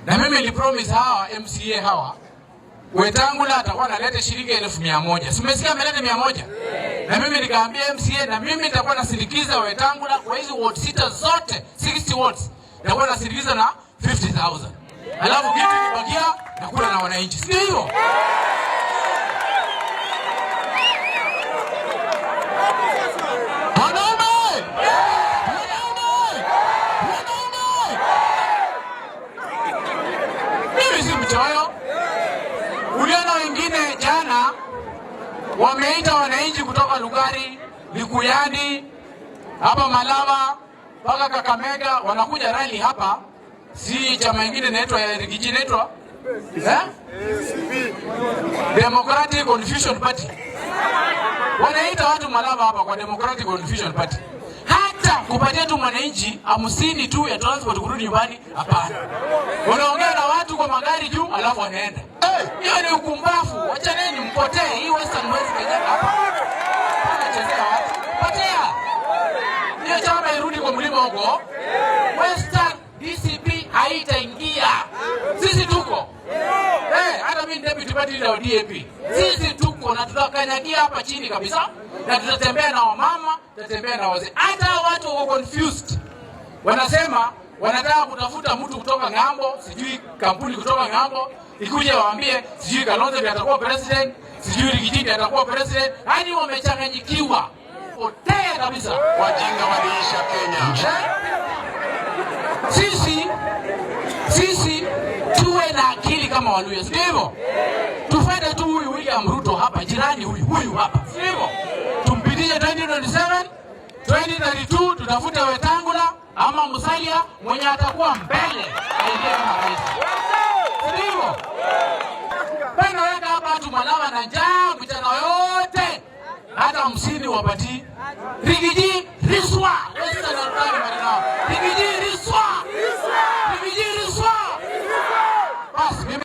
Na mimi nilipromise hawa MCA hawa Wetangula atakuwa analeta shilingi 100,000. Simesikia ameleta 100? Na mimi nikaambia MCA na mimi nitakuwa nasindikiza Wetangula kwa hizo ward sita zote, 60 wards. Nitakuwa nasindikiza na 50,000. Alafu kitu kibakia nakula na wananchi. Sio hivyo? Uliona wengine jana wameita wananchi kutoka Lugari, Likuyani, hapa Malava, mpaka Kakamega wanakuja rally hapa. Si chama kingine inaitwa Rigiji inaitwa Democratic Confusion Party. Wanaita watu Malava hapa kwa Democratic Confusion Party. Hata kupatia tu mwananchi 50 tu ya transport kurudi nyumbani, hapana. Wanaongea na watu kwa magari juu alafu wanaenda. Hiyo ni ukumbafu. Wachaneni mpotee. Hii Western West Kenya hapa. Wanachezea watu. Potea. Hiyo chama irudi kwa mlima huko. Western DCP haitaingia. Sisi tuko. Hata mimi deputy party leader wa DAP. Sisi tuko na tutakanyagia hapa chini kabisa. Na tutatembea na wamama, tutatembea na wazee. Hata watu wako confused. Wanasema wanataka kutafuta mtu kutoka ng'ambo, sijui kampuni kutoka ng'ambo, ikuje waambie sijui Kalonzo atakuwa president, sijui Rigiji atakuwa president. Hadi wamechanganyikiwa. Potea kabisa. Wajinga waliisha Kenya. Sisi tuwe na akili kama Waluya. Sio hivyo? Tufuate tu huyu William Ruto hapa, jirani huyu hapa. Sio hivyo? Tumpitishe 2027, 2032 tutafute Wetangula ama Musalia mwenye atakuwa mbele aingie kama rais. Sio? Bana weka hapa watu Malava na njaa mchana yote. Hata 50 wapati. Rigiji riswa. Rigiji riswa.